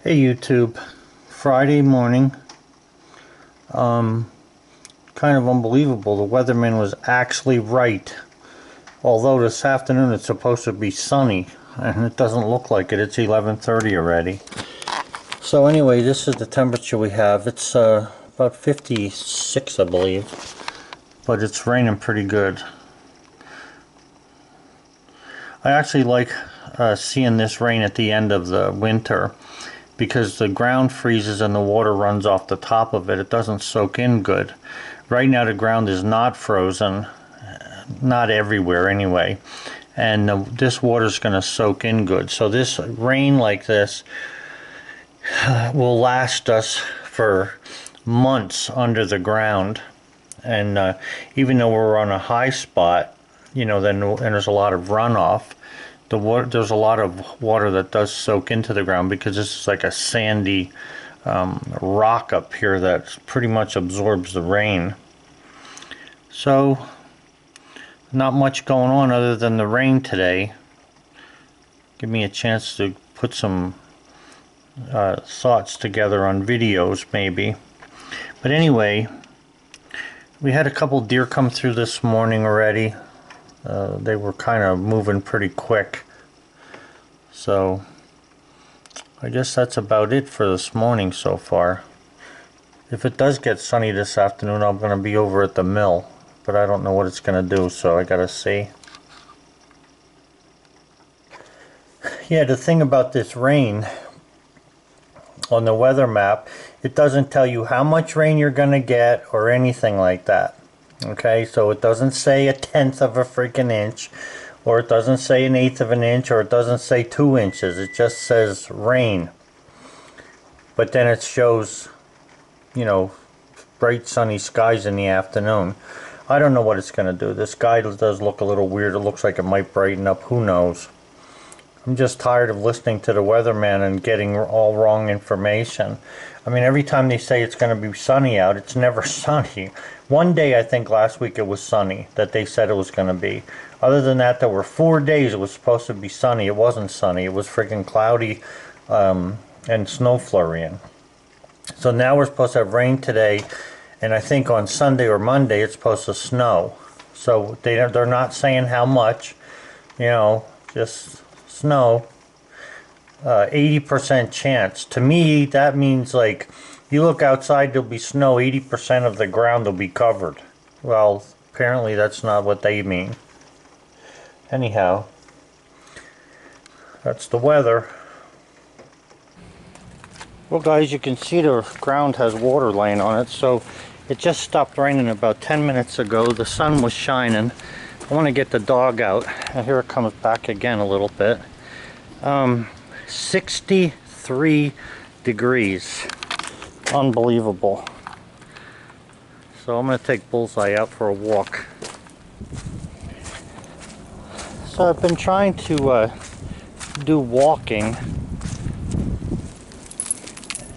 Hey YouTube, Friday morning. Kind of unbelievable. The weatherman was actually right. Although this afternoon it's supposed to be sunny, and it doesn't look like it. It's 11:30 already. So anyway, this is the temperature we have. It's about 56, I believe, but it's raining pretty good. I actually like seeing this rain at the end of the winter, because the ground freezes and the water runs off the top of it. It doesn't soak in good. Right now the ground is not frozen, not everywhere anyway, and this water is going to soak in good. So this rain like this will last us for months under the ground. And even though we're on a high spot, then and there's a lot of runoff. There's a lot of water that does soak into the ground, because this is like a sandy rock up here that pretty much absorbs the rain. So not much going on other than the rain today. Give me a chance to put some thoughts together on videos maybe. But anyway, we had a couple deer come through this morning already. They were kind of moving pretty quick. So I guess that's about it for this morning so far. If it does get sunny this afternoon, I'm going to be over at the mill, but I don't know what it's going to do, so I gotta see. Yeah, the thing about this rain on the weather map, it doesn't tell you how much rain you're going to get or anything like that. Okay, so it doesn't say 1/10 of a freaking inch, or it doesn't say 1/8 of an inch, or it doesn't say 2 inches. It just says rain. But then it shows, bright sunny skies in the afternoon. I don't know what it's going to do. The sky does look a little weird. It looks like it might brighten up. Who knows? I'm just tired of listening to the weatherman and getting all wrong information. I mean, every time they say it's going to be sunny out, it's never sunny. One day, I think last week, it was sunny that they said it was going to be. Other than that, there were 4 days it was supposed to be sunny. It wasn't sunny. It was freaking cloudy and snow flurrying. So now we're supposed to have rain today, and I think on Sunday or Monday it's supposed to snow. So they're not saying how much, just snow. 80% chance. To me, that means, like, you look outside, there'll be snow, 80% of the ground will be covered. Well, apparently that's not what they mean. Anyhow, that's the weather. Well guys, you can see the ground has water laying on it, so it just stopped raining about 10 minutes ago. The sun was shining. I want to get the dog out, and here it comes back again a little bit. 63 degrees. Unbelievable. So I'm going to take Bullseye out for a walk. So I've been trying to do walking,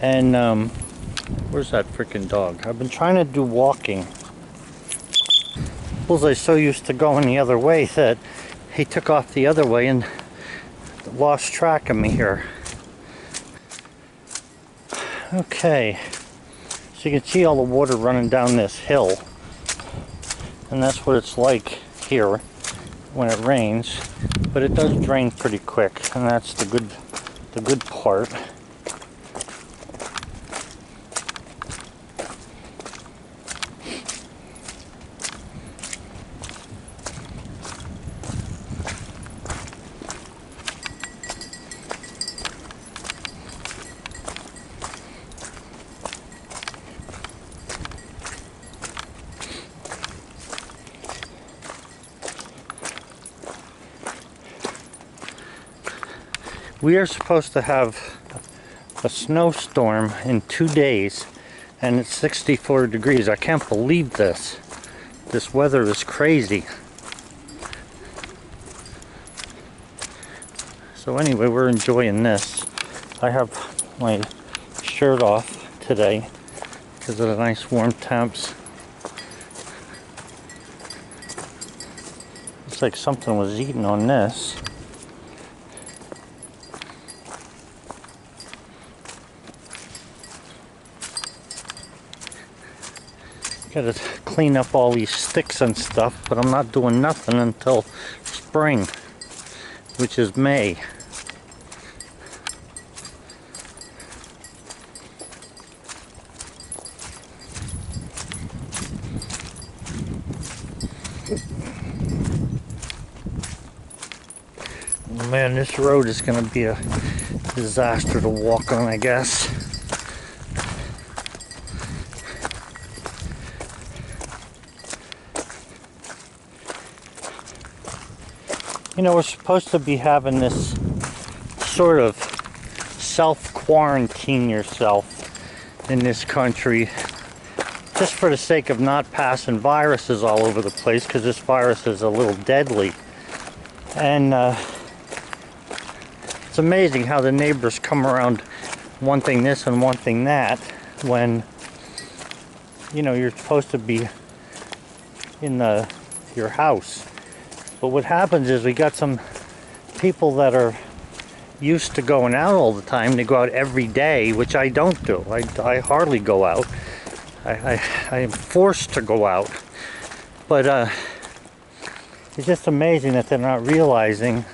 and where's that freaking dog? I've been trying to do walking. Bullseye's so used to going the other way that he took off the other way and lost track of me here. Okay, so you can see all the water running down this hill, and that's what it's like here when it rains. But it does drain pretty quick, and that's the good part. We are supposed to have a snowstorm in 2 days, and it's 64 degrees. I can't believe this. This weather is crazy. So anyway, we're enjoying this. I have my shirt off today because of the nice warm temps. Looks like something was eating on this. Gotta clean up all these sticks and stuff, but I'm not doing nothing until spring, which is May. Man, this road is going to be a disaster to walk on, I guess. You know, we're supposed to be having this sort of self-quarantine yourself in this country, just for the sake of not passing viruses all over the place, because this virus is a little deadly. And it's amazing how the neighbors come around wanting this and wanting that when, you know, you're supposed to be in your house. But what happens is we got some people that are used to going out all the time. They go out every day, which I don't do. I hardly go out. I am forced to go out. But it's just amazing that they're not realizing,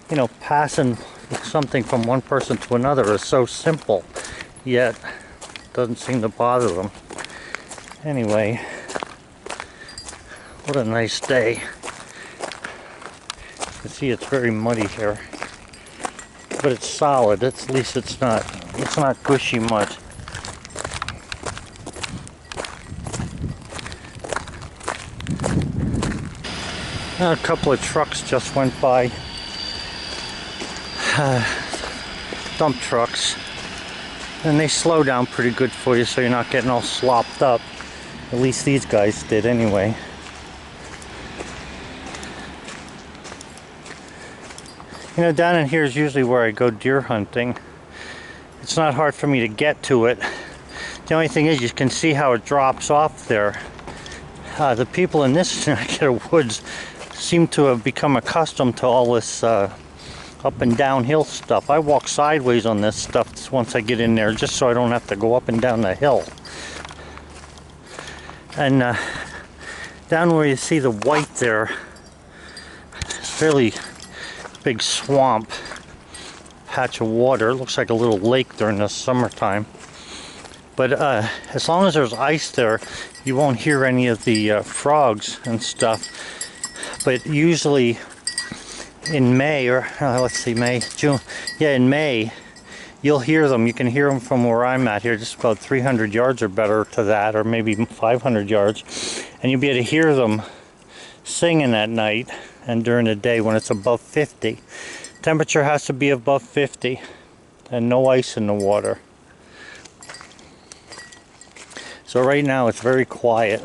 you know, passing something from one person to another is so simple, yet doesn't seem to bother them. Anyway, what a nice day. You can see it's very muddy here, but it's solid. At least it's not gushy mud. A couple of trucks just went by. Dump trucks, and they slow down pretty good for you so you're not getting all slopped up. At least these guys did anyway. You know, down in here is usually where I go deer hunting. It's not hard for me to get to it. The only thing is you can see how it drops off there. The people in this neck of woods seem to have become accustomed to all this up and downhill stuff. I walk sideways on this stuff once I get in there, just so I don't have to go up and down the hill. And down where you see the white there, it's a fairly big swamp patch of water. It looks like a little lake during the summertime. But as long as there's ice there, you won't hear any of the frogs and stuff. But usually in May, or let's see, May, June, yeah, in May, you'll hear them. You can hear them from where I'm at here, just about 300 yards or better to that, or maybe 500 yards. And you'll be able to hear them singing at night and during the day when it's above 50. Temperature has to be above 50 and no ice in the water. So right now it's very quiet.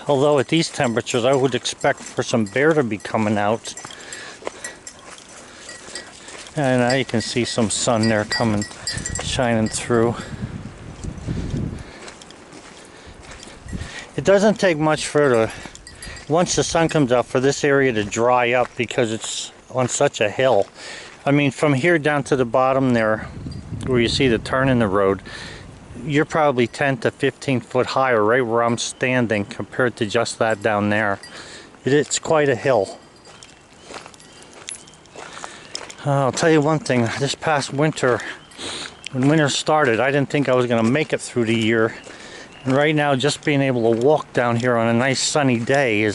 Although at these temperatures I would expect for some bear to be coming out. And now you can see some sun there coming, shining through. It doesn't take much once the sun comes out, for this area to dry up because it's on such a hill. I mean, from here down to the bottom there, where you see the turn in the road, you're probably 10 to 15 foot higher right where I'm standing compared to just that down there. It's quite a hill. I'll tell you one thing, this past winter, when winter started, I didn't think I was going to make it through the year. And right now, just being able to walk down here on a nice sunny day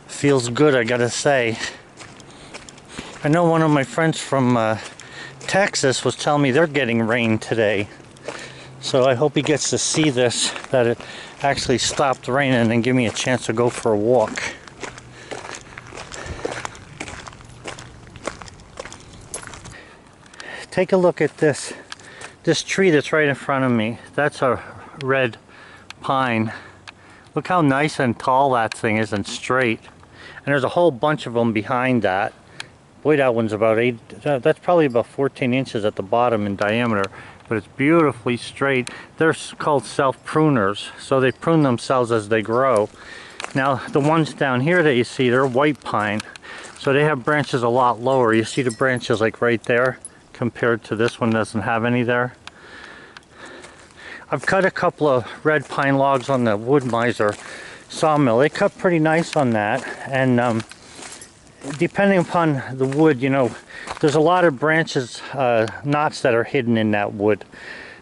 feels good, I gotta say. I know one of my friends from Texas was telling me they're getting rain today. So I hope he gets to see this, that it actually stopped raining, and give me a chance to go for a walk. Take a look at this tree that's right in front of me. That's a red pine. Look how nice and tall that thing is and straight. And there's a whole bunch of them behind that. Boy, that one's about that's probably about 14 inches at the bottom in diameter. But it's beautifully straight. They're called self-pruners, so they prune themselves as they grow. Now, the ones down here that you see, they're white pine. So they have branches a lot lower. You see the branches like right there, compared to this one doesn't have any there. I've cut a couple of red pine logs on the Wood-Mizer sawmill. They cut pretty nice on that, and depending upon the wood, you know, there's a lot of branches, knots that are hidden in that wood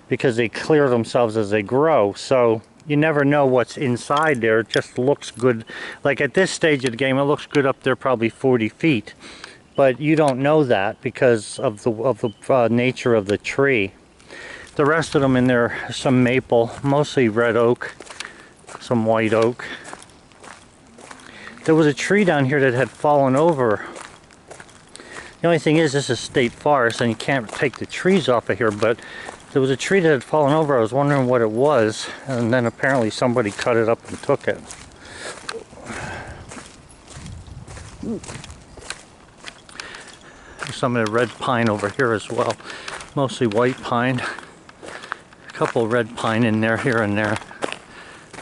because they clear themselves as they grow. So you never know what's inside there. It just looks good. Like at this stage of the game, it looks good up there, probably 40 feet. But you don't know that because of the nature of the tree. The rest of them in there, some maple, mostly red oak, some white oak. There was a tree down here that had fallen over. The only thing is, this is state forest and you can't take the trees off of here, but there was a tree that had fallen over. I was wondering what it was, and then apparently somebody cut it up and took it. There's some of the red pine over here as well. Mostly white pine. A couple of red pine in there, here and there.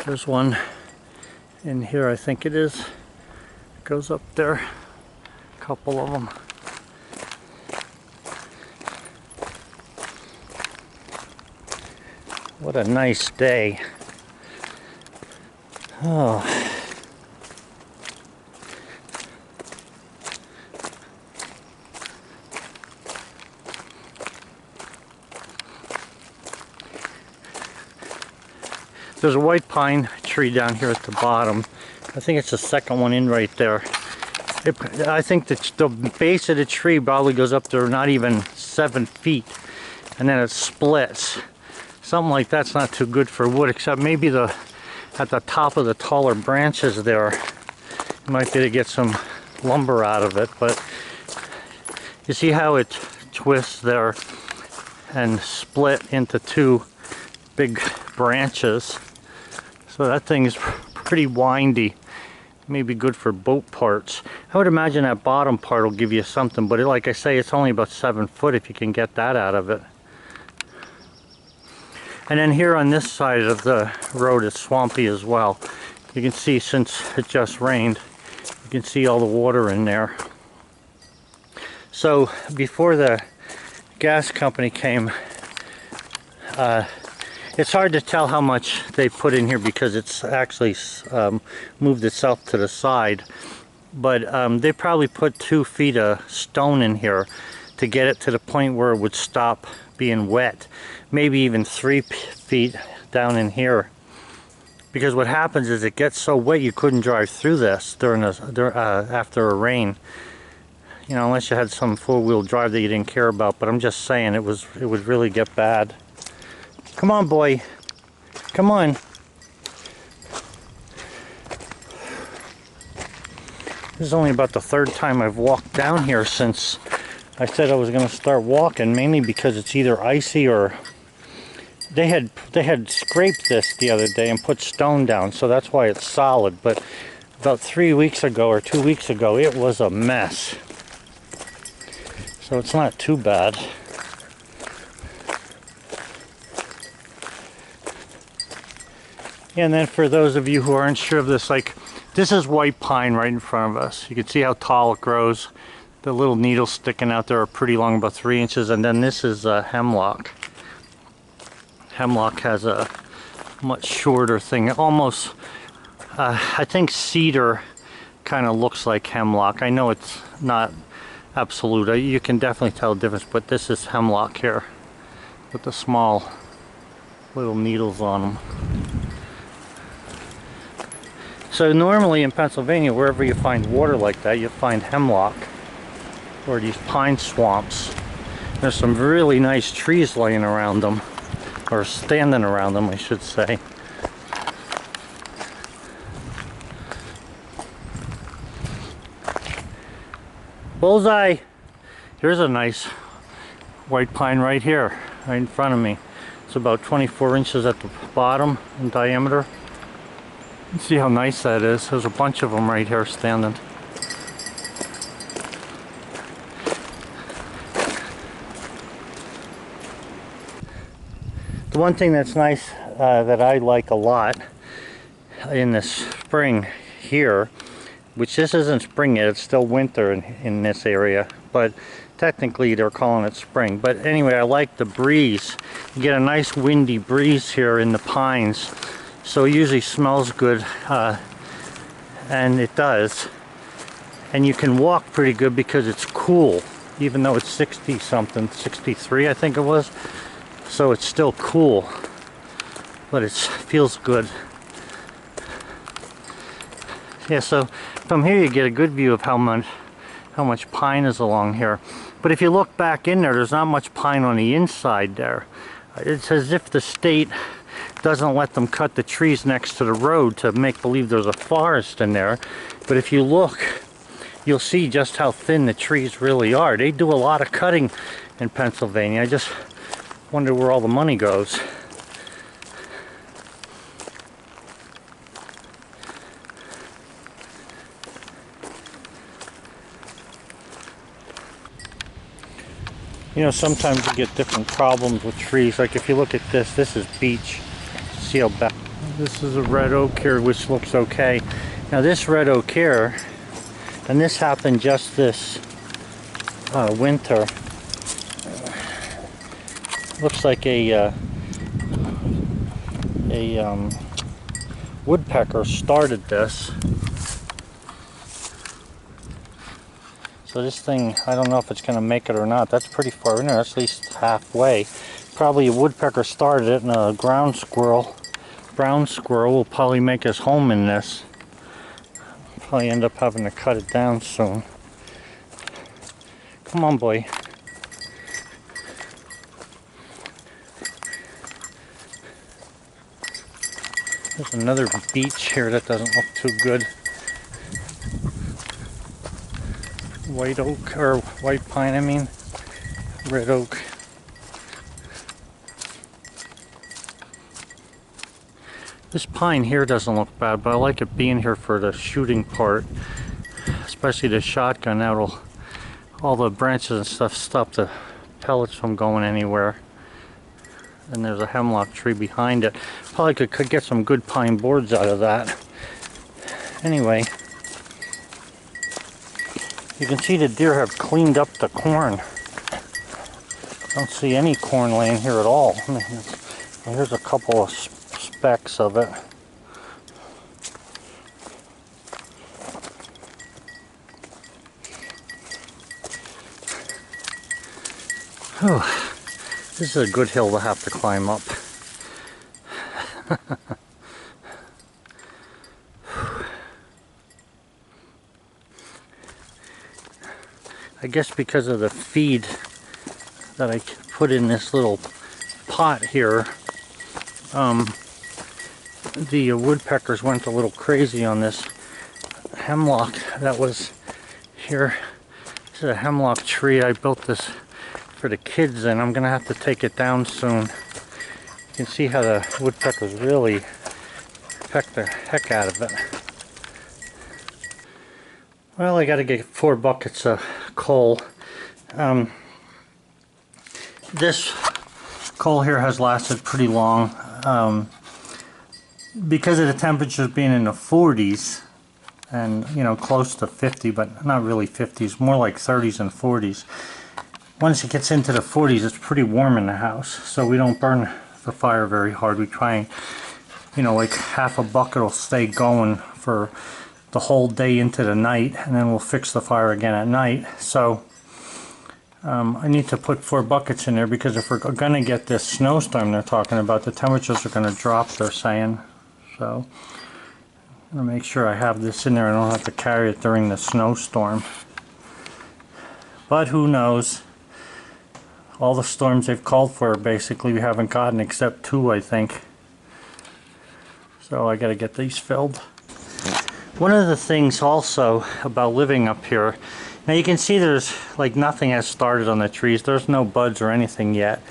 There's one in here, I think it is. Goes up there. A couple of them. What a nice day. Oh. There's a white pine tree down here at the bottom. I think it's the second one in right there. I think that the base of the tree probably goes up there not even 7 feet, and then it splits. Something like that's not too good for wood, except maybe at the top of the taller branches there, you might be able to get some lumber out of it. But you see how it twists there and split into two big branches. So that thing is pretty windy. Maybe good for boat parts. I would imagine that bottom part will give you something, but like I say, it's only about 7 foot if you can get that out of it. And then here on this side of the road is swampy as well. You can see, since it just rained, you can see all the water in there. So before the gas company came, it's hard to tell how much they put in here because it's actually moved itself to the side. But they probably put 2 feet of stone in here to get it to the point where it would stop being wet. Maybe even 3 feet down in here. Because what happens is it gets so wet you couldn't drive through this after a rain. You know, unless you had some 4-wheel drive that you didn't care about. But I'm just saying, it would really get bad. Come on, boy. Come on. This is only about the 3rd time I've walked down here since I said I was going to start walking, mainly because it's either icy or they had scraped this the other day and put stone down, so that's why it's solid. But about 3 weeks ago or 2 weeks ago, it was a mess. So it's not too bad. And then for those of you who aren't sure of this, like, this is white pine right in front of us. You can see how tall it grows. The little needles sticking out there are pretty long, about 3 inches. And then this is hemlock. Hemlock has a much shorter thing. Almost, I think cedar kind of looks like hemlock. I know it's not absolute. You can definitely tell the difference, but this is hemlock here with the small little needles on them. So normally in Pennsylvania, wherever you find water like that, you find hemlock or these pine swamps. There's some really nice trees laying around them, or standing around them, I should say. Bullseye! Here's a nice white pine right here, right in front of me. It's about 24 inches at the bottom in diameter. See how nice that is. There's a bunch of them right here standing. The one thing that's nice that I like a lot in the spring here, which this isn't spring yet, it's still winter in this area, but Technically they're calling it spring, but anyway, I like the breeze. You get a nice windy breeze here in the pines, so it usually smells good, and it does. And you can walk pretty good because it's cool, even though it's 60 something, 63 I think it was. So it's still cool, but it feels good. Yeah, so from here you get a good view of how much pine is along here. But if you look back in there, there's not much pine on the inside there. It's as if the state doesn't let them cut the trees next to the road to make believe there's a forest in there. But if you look, you'll see just how thin the trees really are. They do a lot of cutting in Pennsylvania. I just wonder where all the money goes. You know, sometimes you get different problems with trees. Like if you look at this is beech. See how bad. This is a red oak here, which looks okay. Now this red oak here, and this happened just this winter. Looks like a woodpecker started this. So this thing, I don't know if it's going to make it or not. That's pretty far in there. That's at least halfway. Probably a woodpecker started it, and a brown squirrel will probably make his home in this. Probably end up having to cut it down soon. Come on, boy. There's another beech here that doesn't look too good. White oak, or white pine, I mean. Red oak. This pine here doesn't look bad, but I like it being here for the shooting part. Especially the shotgun. That'll, all the branches and stuff stop the pellets from going anywhere. And there's a hemlock tree behind it. Probably could get some good pine boards out of that. Anyway. You can see the deer have cleaned up the corn. Don't see any corn laying here at all. I mean, here's a couple of specks of it. Whew. This is a good hill to have to climb up. I guess because of the feed that I put in this little pot here, the woodpeckers went a little crazy on this hemlock that was here. This is a hemlock tree. I built this for the kids, and I'm gonna have to take it down soon. You can see how the woodpeckers really peck the heck out of it. Well, I gotta get 4 buckets of coal. This coal here has lasted pretty long. Because of the temperatures being in the 40s and, you know, close to 50, but not really 50s, more like 30s and 40s. Once it gets into the 40s, it's pretty warm in the house, so we don't burn the fire very hard. We try and, you know, like half a bucket will stay going for the whole day into the night, and then we'll fix the fire again at night. So I need to put 4 buckets in there, because if we're gonna get this snowstorm they're talking about, the temperatures are gonna drop, they're saying. So I'm gonna make sure I have this in there. I don't have to carry it during the snowstorm. But who knows? All the storms they've called for basically we haven't gotten, except 2, I think. So I gotta get these filled. One of the things also about living up here, now you can see there's like nothing has started on the trees. There's no buds or anything yet.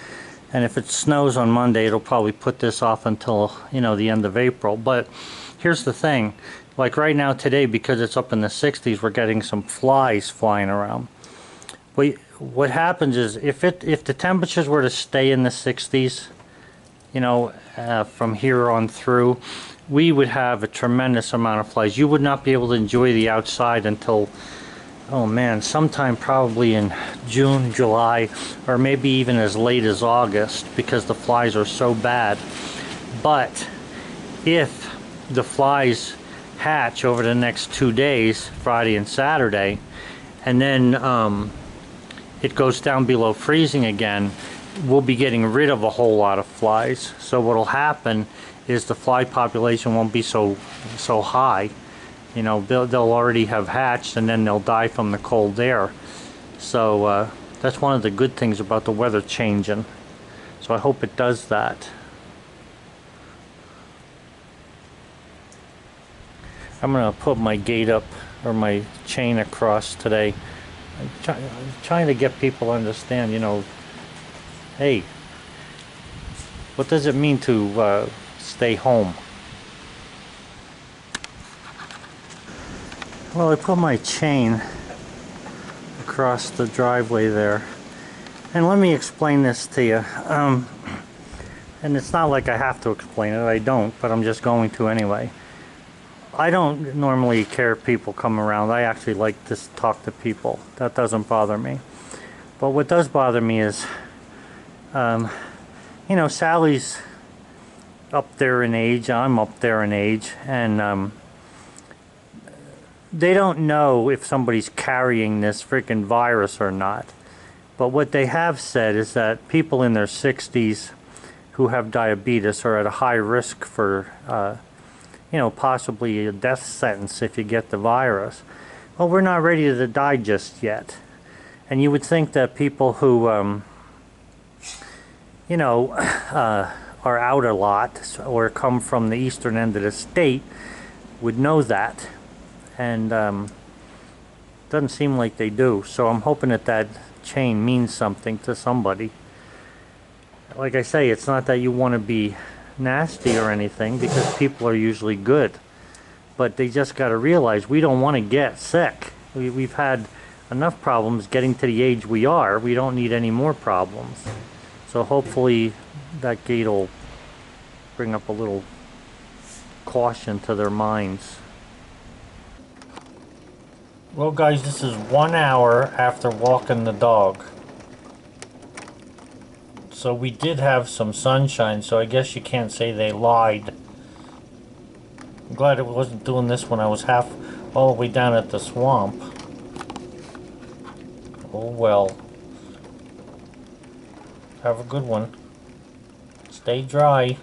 And if it snows on Monday, it'll probably put this off until, you know, the end of April. But here's the thing, like right now today, because it's up in the 60s, we're getting some flies flying around. What happens is if the temperatures were to stay in the 60s, you know, from here on through, we would have a tremendous amount of flies. You would not be able to enjoy the outside until oh man, sometime probably in June, July, or maybe even as late as August, because the flies are so bad. But if the flies hatch over the next 2 days, Friday and Saturday, and then it goes down below freezing again, we'll be getting rid of a whole lot of flies. So what'll happen is the fly population won't be so high. You know, they'll already have hatched, and then they'll die from the cold air. So that's one of the good things about the weather changing. So I hope it does that. I'm gonna put my gate up, or my chain across today. I'm trying to get people to understand, you know, hey, what does it mean to stay home? Well, I put my chain across the driveway there. And let me explain this to you. And it's not like I have to explain it, I don't, but I'm just going to anyway. I don't normally care if people come around. I actually like to talk to people. That doesn't bother me. But what does bother me is, you know, Sally's up there in age, I'm up there in age, and they don't know if somebody's carrying this freaking virus or not. But what they have said is that people in their 60s who have diabetes are at a high risk for you know, possibly a death sentence if you get the virus. Well, we're not ready to die just yet. And you would think that people who, you know, are out a lot or come from the eastern end of the state would know that. And doesn't seem like they do. So I'm hoping that that chain means something to somebody. Like I say, it's not that you want to be nasty or anything, because people are usually good, but they just got to realize we don't want to get sick. We've had enough problems getting to the age we are. We don't need any more problems. So hopefully that gate will bring up a little caution to their minds. Well guys, this is 1 hour after walking the dog. So we did have some sunshine, so I guess you can't say they lied. I'm glad it wasn't doing this when I was all the way down at the swamp. Oh well. Have a good one. Stay dry.